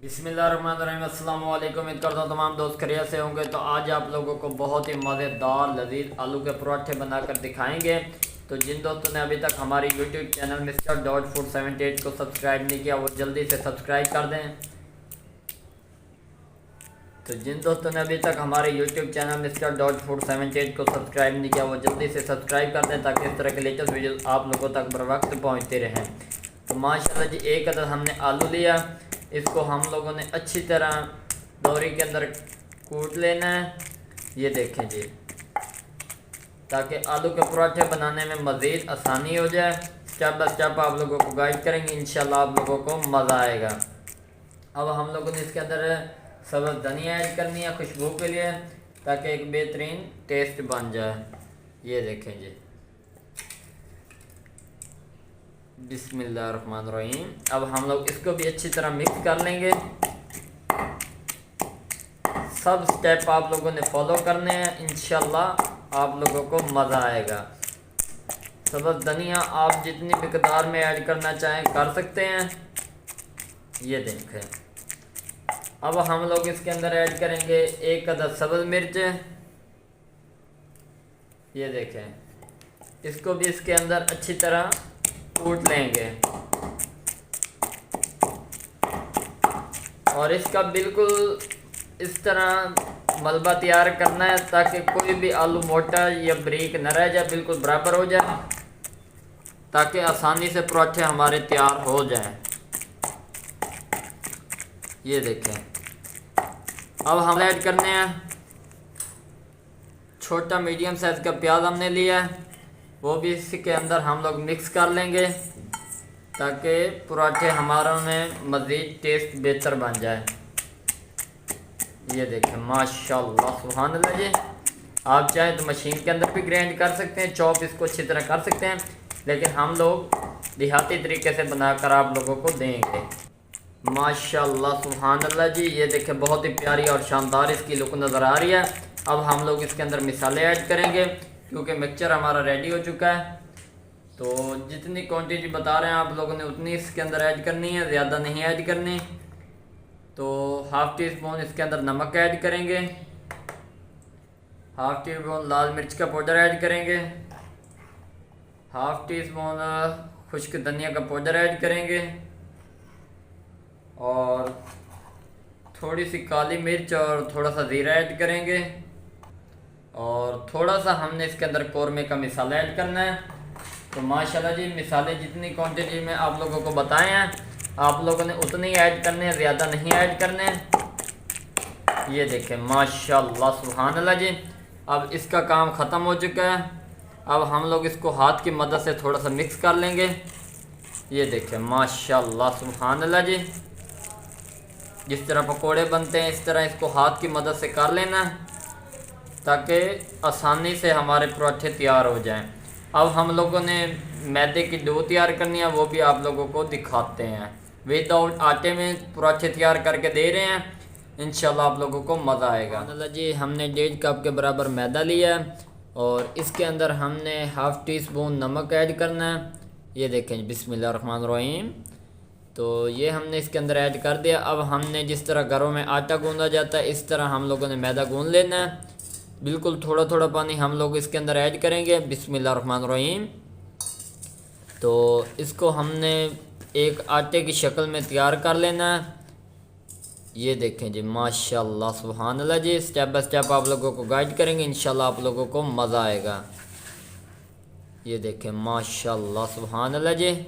बिस्मिल्लाहिर्रहमानिर्रहीम। अस्सलाम वालेकुम। उम्मीद करता हूँ तमाम दोस्त खैरियत से होंगे। तो आज आप लोगों को बहुत ही मज़ेदार लजीज आलू के पराठे बनाकर दिखाएंगे। तो जिन दोस्तों ने अभी तक हमारी YouTube channel mister dot food 78 को सब्सक्राइब नहीं किया वो जल्दी से सब्सक्राइब कर दें। तो जिन दोस्तों ने अभी तक हमारे YouTube channel mister dot food 78 को सब्सक्राइब नहीं किया वो जल्दी से सब्सक्राइब कर दें ताकि इस तरह के लेटेस्ट वीडियो आप लोगों तक बर वक्त पहुँचते रहें। तो माशाल्लाह जी, एक अदद हमने आलू लिया, इसको हम लोगों ने अच्छी तरह दौरी के अंदर कूट लेना है। ये देखें जी, ताकि आलू के पराठे बनाने में मज़ीद आसानी हो जाए। स्टेप बाय स्टेप आप लोगों को गाइड करेंगे, इंशाल्लाह आप लोगों को मज़ा आएगा। अब हम लोगों ने इसके अंदर सब्ज़ धनिया ऐड करनी है खुशबू के लिए, ताकि एक बेहतरीन टेस्ट बन जाए। ये देखें जी, बिस्मिल्लाहिर्रहमानिर्रहीम। अब हम लोग इसको भी अच्छी तरह मिक्स कर लेंगे। सब स्टेप आप लोगों ने फॉलो करने हैं, इंशाल्लाह आप लोगों को मज़ा आएगा। सब्ज़ धनिया आप जितनी मिकदार में ऐड करना चाहें कर सकते हैं। ये देखें, अब हम लोग इसके अंदर ऐड करेंगे एक अदद सब्ज़ मिर्च। ये देखें, इसको भी इसके अंदर अच्छी तरह कूट लेंगे और इसका बिल्कुल इस तरह मलबा तैयार करना है ताकि कोई भी आलू मोटा या बारीक न रह जाए, बिल्कुल बराबर हो जाए, ताकि आसानी से पराठे हमारे तैयार हो जाएं। ये देखें, अब हम ऐड करने हैं छोटा मीडियम साइज़ का प्याज हमने लिया है, वो भी इसके अंदर हम लोग मिक्स कर लेंगे ताकि पराठे हमारा में मज़ीद टेस्ट बेहतर बन जाए। ये देखें, माशाल्लाह सुभान अल्लाह जी। आप चाहें तो मशीन के अंदर भी ग्राइंड कर सकते हैं, चॉप इसको अच्छी तरह कर सकते हैं, लेकिन हम लोग देहाती तरीके से बनाकर आप लोगों को देंगे। माशाल्लाह सुभान अल्लाह जी। ये देखें, बहुत ही प्यारी और शानदार इसकी लुक नज़र आ रही है। अब हम लोग इसके अंदर मिसाले ऐड करेंगे क्योंकि मिक्सचर हमारा रेडी हो चुका है। तो जितनी क्वांटिटी बता रहे हैं आप लोगों ने उतनी इसके अंदर ऐड करनी है, ज़्यादा नहीं ऐड करनी। तो हाफ़ टी स्पून इसके अंदर नमक ऐड करेंगे, हाफ़ टी स्पून लाल मिर्च का पाउडर ऐड करेंगे, हाफ़ टी स्पून खुश्क धनिया का पाउडर ऐड करेंगे और थोड़ी सी काली मिर्च और थोड़ा सा ज़ीरा ऐड करेंगे और थोड़ा सा हमने इसके अंदर कौरमे का मिसाला ऐड करना है। तो माशाल्लाह जी, मिसाले जितनी क्वांटिटी में आप लोगों को बताए हैं आप लोगों ने उतने ही ऐड करने हैं, ज़्यादा नहीं ऐड करने हैं। ये देखें, माशाल्लाह सुभान अल्लाह जी। अब इसका काम ख़त्म हो चुका है। अब हम लोग इसको हाथ की मदद से थोड़ा सा मिक्स कर लेंगे। ये देखें, माशाल्लाह सुभान अल्लाह जी। जिस तरह पकोड़े बनते हैं इस तरह इसको हाथ की मदद से कर लेना ताकि आसानी से हमारे पराठे तैयार हो जाएं। अब हम लोगों ने मैदे की डो तैयार करनी है, वो भी आप लोगों को दिखाते हैं। विदाउट आटे में पराठे तैयार करके दे रहे हैं, इंशाल्लाह आप लोगों को मज़ा आएगा। अल्लाह जी, हमने 1.5 कप के बराबर मैदा लिया है और इसके अंदर हमने हाफ़ टी स्पून नमक ऐड करना है। ये देखें, बिस्मिल्लाहिर्रहमानिर्रहीम। तो ये हमने इसके अंदर ऐड कर दिया। अब हमने जिस तरह घरों में आटा गूंदा जाता है इस तरह हम लोगों ने मैदा गूंद लेना है। बिल्कुल थोड़ा थोड़ा पानी हम लोग इसके अंदर ऐड करेंगे। बिस्मिल्लाहिर्रहमानिर्रहीम। तो इसको हमने एक आटे की शक्ल में तैयार कर लेना है। ये देखें जी, माशाल्लाह सुभान अल्लाह जी। स्टेप बाय स्टेप आप लोगों को गाइड करेंगे, इंशाल्लाह आप लोगों को मज़ा आएगा। ये देखें, माशाल्लाह सुभान अल्लाह जी।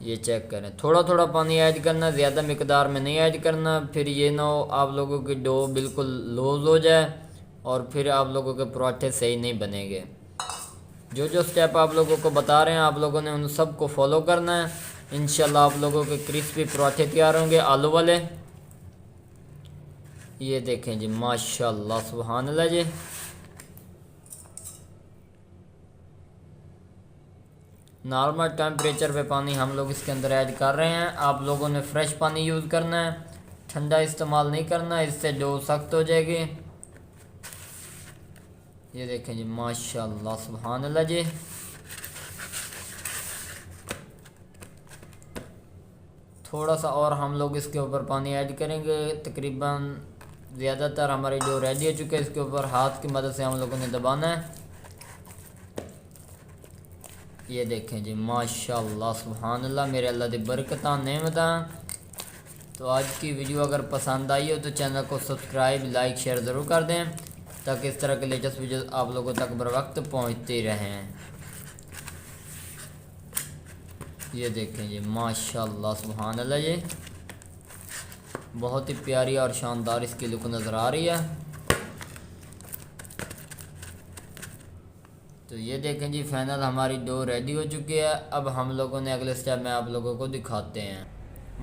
ये चेक करें, थोड़ा थोड़ा पानी ऐड करना, ज़्यादा मिकदार में नहीं ऐड करना, फिर ये ना हो आप लोगों की डो बिल्कुल लूज़ हो जाए और फिर आप लोगों के पराठे सही नहीं बनेंगे। जो जो स्टेप आप लोगों को बता रहे हैं आप लोगों ने उन सब को फॉलो करना है, इंशाल्लाह आप लोगों के क्रिस्पी पराठे तैयार होंगे आलू वाले। ये देखें जी, माशाल्लाह सुभान अल्लाह जी। नॉर्मल टेम्परेचर पे पानी हम लोग इसके अंदर ऐड कर रहे हैं। आप लोगों ने फ्रेश पानी यूज़ करना है, ठंडा इस्तेमाल नहीं करना, इससे डो सख्त हो जाएगी। ये देखें जी, माशाल्लाह सुभान अल्लाह जी। थोड़ा सा और हम लोग इसके ऊपर पानी ऐड करेंगे। तकरीबन ज़्यादातर हमारी जो रेडी हो चुके हैं, इसके ऊपर हाथ की मदद से हम लोगों ने दबाना है। ये देखें जी, माशाल्लाह सुभान अल्लाह, मेरे अल्लाह दी बरकतां नेमतां। तो आज की वीडियो अगर पसंद आई हो तो चैनल को सब्सक्राइब, लाइक, शेयर ज़रूर कर दें ताकि इस तरह के लेटेस्ट वीडियो आप लोगों तक बर वक्त पहुँचती रहें। ये देखें जी, माशाल्लाह सुभान अल्लाह, ये बहुत ही प्यारी और शानदार इसकी लुक नज़र आ रही है। तो ये देखें जी, फाइनल हमारी डो रेडी हो चुकी है। अब हम लोगों ने अगले स्टेप में आप लोगों को दिखाते हैं।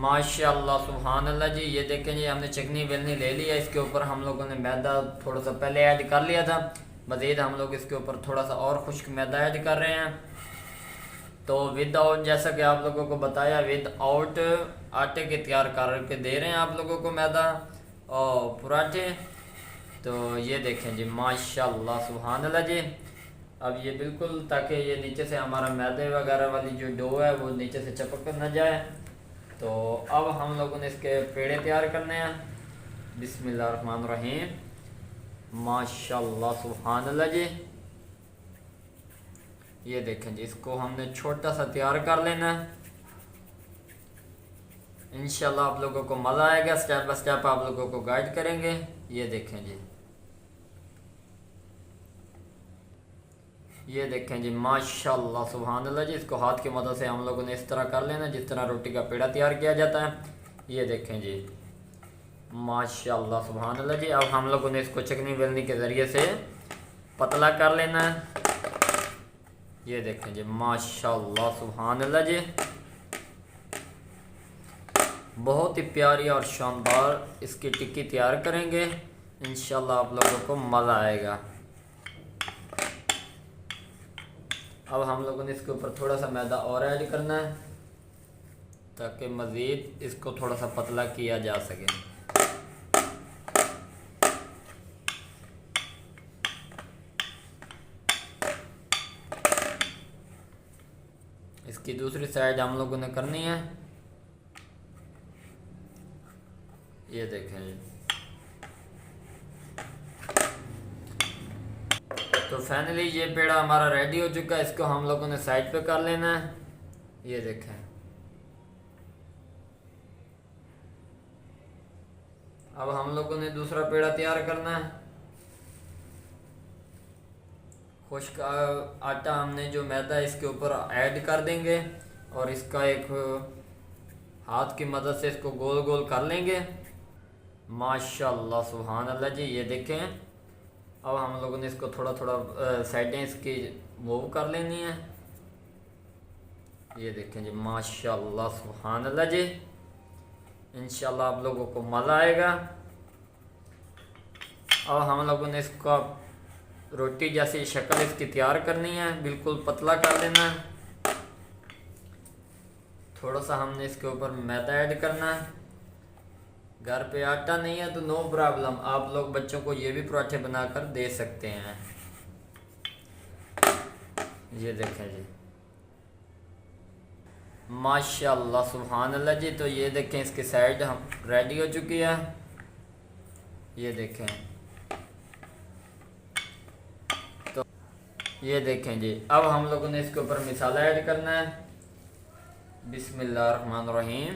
माशाल्लाह सुभान अल्लाह जी, ये देखें जी, हमने चिकनी बेलनी ले लिया। इसके ऊपर हम लोगों ने मैदा थोड़ा सा पहले ऐड कर लिया था। मज़ीद हम लोग इसके ऊपर थोड़ा सा और खुश्क मैदा ऐड कर रहे हैं। तो विद आउट, जैसा कि आप लोगों को बताया, विद आउट आटे के तैयार करके दे रहे हैं आप लोगों को मैदा और पराठे। तो ये देखें जी, माशाल्लाह सुभान अल्लाह जी। अब ये बिल्कुल, ताकि ये नीचे से हमारा मैदे वगैरह वाली जो डो है वो नीचे से चपक कर न जाए। तो अब हम लोगों ने इसके पेड़े तैयार करने हैं। बिस्मिल्लाहिर्रहमानिर्रहीम, माशाल्लाह सुभान अल्लाह जी। ये देखें जी, इसको हमने छोटा सा तैयार कर लेना है। इंशाल्लाह आप लोगों को मज़ा आएगा, स्टेप बाय स्टेप आप लोगों को गाइड करेंगे। ये देखें जी, ये देखें जी, माशाल्लाह सुभान अल्लाह जी। इसको हाथ की मदद से हम लोगों ने इस तरह कर लेना जिस तरह रोटी का पेड़ा तैयार किया जाता है। ये देखें जी, माशाल्लाह सुभान अल्लाह जी। अब हम लोगों ने इसको चिकनी बेलनी के ज़रिए से पतला कर लेना है। ये देखें जी, माशाल्लाह सुभान अल्लाह जी, बहुत ही प्यारी और शानदार इसकी टिक्की तैयार करेंगे। इंशाल्लाह आप लोगों को मज़ा आएगा। अब हम लोगों ने इसके ऊपर थोड़ा सा मैदा और ऐड करना है ताकि मज़ीद इसको थोड़ा सा पतला किया जा सके। इसकी दूसरी साइड हम लोगों ने करनी है। ये देखें जी, तो फाइनली ये पेड़ा हमारा रेडी हो चुका है। इसको हम लोगों ने साइड पे कर लेना है। ये देखें, अब हम लोगों ने दूसरा पेड़ा तैयार करना है। खुश्क आटा हमने जो मैदा इसके ऊपर ऐड कर देंगे और इसका एक हाथ की मदद से इसको गोल गोल कर लेंगे। माशाल्लाह सुभान अल्लाह जी, ये देखें। अब हम लोगों ने इसको थोड़ा थोड़ा साइडें इसकी मूव कर लेनी है। ये देखें जी, माशाल्लाह सुभान अल्लाह जी। इंशाल्लाह आप लोगों को मज़ा आएगा। अब हम लोगों ने इसका रोटी जैसी शक्ल इसकी तैयार करनी है, बिल्कुल पतला कर लेना है। थोड़ा सा हमने इसके ऊपर मैदा ऐड करना है। घर पे आटा नहीं है तो नो प्रॉब्लम, आप लोग बच्चों को ये भी पराठे बनाकर दे सकते हैं। ये देखें जी, माशाल्लाह सुभान अल्लाह जी। तो ये देखें, इसकी साइड हम रेडी हो चुकी है। ये देखें, तो ये देखें जी, अब हम लोगों ने इसके ऊपर मसाला ऐड करना है। बिस्मिल्लाहिर्रहमानिर्रहीम।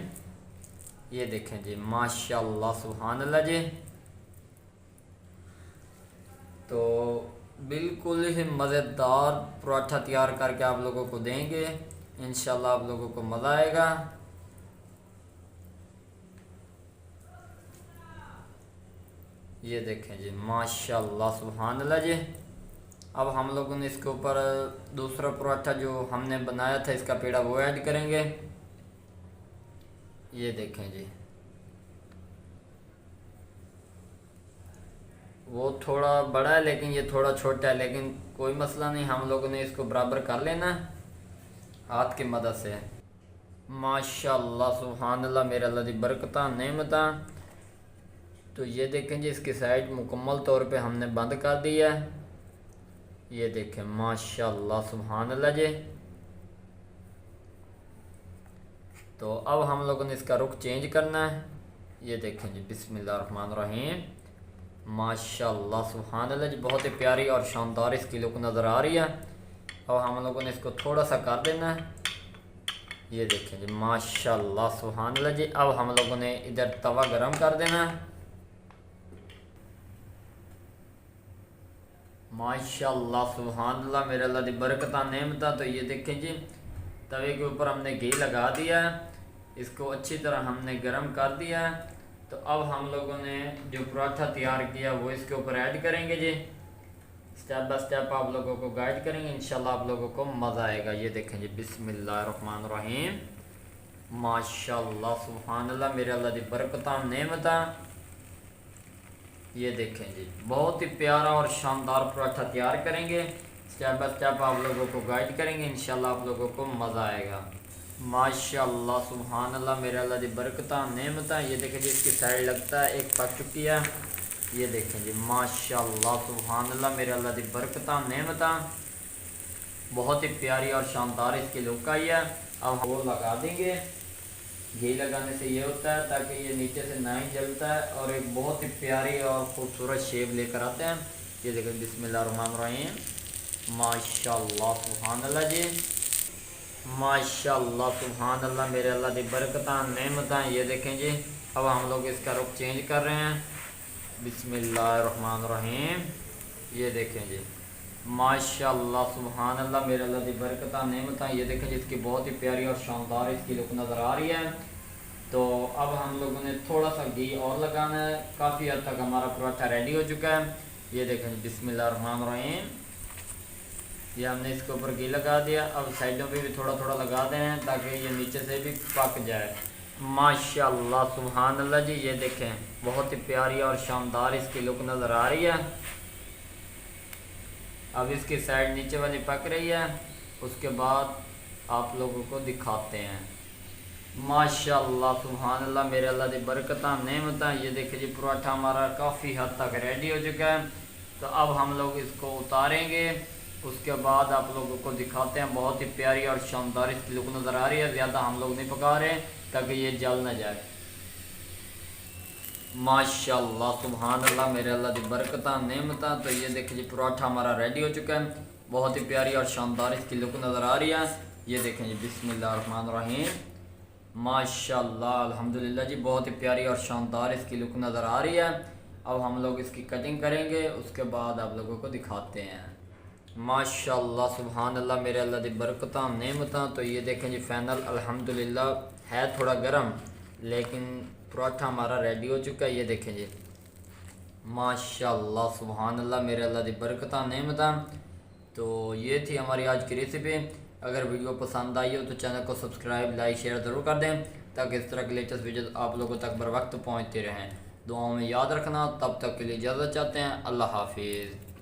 ये देखें जी, माशाल्लाह सुभान अल्लाह जी। तो बिल्कुल ही मज़ेदार पराठा तैयार करके आप लोगों को देंगे। इंशाल्लाह आप लोगों को मज़ा आएगा। ये देखें जी, माशाल्लाह सुभान अल्लाह जी। अब हम लोगों ने इसके ऊपर दूसरा पराठा जो हमने बनाया था इसका पेड़ा वो ऐड करेंगे। ये देखें जी, वो थोड़ा बड़ा है लेकिन ये थोड़ा छोटा है, लेकिन कोई मसला नहीं, हम लोगों ने इसको बराबर कर लेना है हाथ की मदद से। माशाल्लाह सुभान अल्लाह, मेरे अल्लाह दी बरकतां नेमतां। तो ये देखें जी, इसकी साइड मुकम्मल तौर पे हमने बंद कर दी है। ये देखें, माशाल्लाह सुभान अल्लाह जी। तो तो अब हम लोगों ने इसका रुख चेंज करना है। ये देखें जी, बिस्मिल्लाहिर्रहमानिर्रहीम, माशाल्लाह सुभानअल्लाह जी, बहुत ही प्यारी और शानदार इसकी लुक नज़र आ रही है। अब हम लोगों ने इसको थोड़ा सा कर देना है। ये देखें जी, माशाल्लाह सुभानअल्लाह जी। अब हम लोगों ने इधर तवा गरम कर देना है। माशाल्लाह सुभानअल्लाह, मेरे अल्लाह दी बरकत नेमत। तो ये देखें जी, तवे के ऊपर हमने घी लगा दिया है, इसको अच्छी तरह हमने गरम कर दिया है। तो अब हम लोगों ने जो पराठा तैयार किया वो इसके ऊपर ऐड करेंगे जी। स्टेप बाय स्टेप आप लोगों को गाइड करेंगे, इंशाल्लाह आप लोगों को मज़ा आएगा। ये देखें जी, बिस्मिल्लाहिर्रहमानिर्रहीम, माशाल्लाह सुभानअल्लाह, मेरे अल्लाह दी बरकत नेमत। ये देखें जी, बहुत ही प्यारा और शानदार पराठा तैयार करेंगे। स्टेप बाय स्टेप आप लोगों को गाइड करेंगे, इंशाल्लाह आप लोगों को मज़ा आएगा। माशाल्लाह सुभानअल्लाह, मेरे अल्लाह दी बरकत नेमत। ये देखें जी, इसकी साइड लगता है एक पक चुकी है। ये देखें जी, माशाल्लाह सुभानअल्लाह, मेरे अल्लाह दी बरकत नेमत। बहुत ही प्यारी और शानदार इसकी लुक आई है। अब हम वो लगा देंगे। घी लगाने से ये होता है ताकि ये नीचे से ना ही जलता है और एक बहुत ही प्यारी और खूबसूरत शेप लेकर आते हैं। ये देखें, बिस्मिल्लाहिर्रहमानिर्रहीम, माशाल्लाह सुभानअल्लाह जी, माशाल्लाह सुभानअल्लाह, मेरे अल्लाह दी बरकत नेमत। ये देखें जी, अब हम लोग इसका रुख चेंज कर रहे हैं। बिस्मिल्लाहिर्रहमानिर्रहीम, ये देखें जी, माशाल्लाह सुभानअल्लाह, मेरे अल्लाह दी बरकत नेमत। ये देखें जी, इसकी बहुत ही प्यारी और शानदार इसकी लुक नज़र आ रही है। तो अब हम लोगों ने थोड़ा सा घी और लगाना है। काफ़ी हद तक हमारा पराठा रेडी हो चुका है। ये देखें जी, बिस्मिल्लाहिर्रहमानिर्रहीम, ये हमने इसके ऊपर घी लगा दिया। अब साइडों पे भी थोड़ा थोड़ा लगा दें ताकि ये नीचे से भी पक जाए। माशाल्लाह सुभानअल्लाह जी, ये देखें, बहुत ही प्यारी और शानदार इसकी लुक नज़र आ रही है। अब इसकी साइड नीचे वाली पक रही है, उसके बाद आप लोगों को दिखाते हैं। माशाल्लाह सुभानअल्लाह, मेरे अल्लाह दी बरकत नेमत। ये देखिए जी, पराठा हमारा काफ़ी हद तक रेडी हो चुका है। तो अब हम लोग इसको उतारेंगे, उसके बाद आप लोगों को दिखाते हैं। बहुत ही प्यारी और शानदार इसकी लुक नज़र आ रही है। ज़्यादा हम लोग नहीं पका रहे ताकि ये जल ना जाए। माशाल्लाह सुभानअल्लाह, मेरे अल्लाह दी बरकत नेमत। तो ये देखिए जी, पराठा हमारा रेडी हो चुका है। बहुत ही प्यारी और शानदार इसकी लुक नज़र आ रही है। ये देखें जी, बिस्मिल्लाहिर्रहमानिर्रहीम, माशाल्लाह अल्हम्दुलिल्लाह जी, बहुत ही प्यारी और शानदार इसकी लुक नज़र आ रही है। अब हम लोग इसकी कटिंग करेंगे, उसके बाद आप लोगों को दिखाते हैं। माशाल्लाह सुभानअल्लाह, मेरे अल्लाह दी बरकत नेमत। तो ये देखें जी, फ़ाइनल अल्हम्दुलिल्लाह है थोड़ा गर्म, लेकिन पराठा हमारा रेडी हो चुका है। ये देखें जी, माशाल्लाह सुभानअल्लाह, मेरे अल्लाह दी बरकत नेमत। तो ये थी हमारी आज की रेसिपी। अगर वीडियो पसंद आई हो तो चैनल को सब्सक्राइब, लाइक, शेयर ज़रूर कर दें ताकि इस तरह के लेटेस्ट वीडियो आप लोगों तक बर वक्त पहुँचते रहें। दुआओं में याद रखना। तब तक के लिए इजाज़त चाहते हैं। अल्लाह हाफिज़।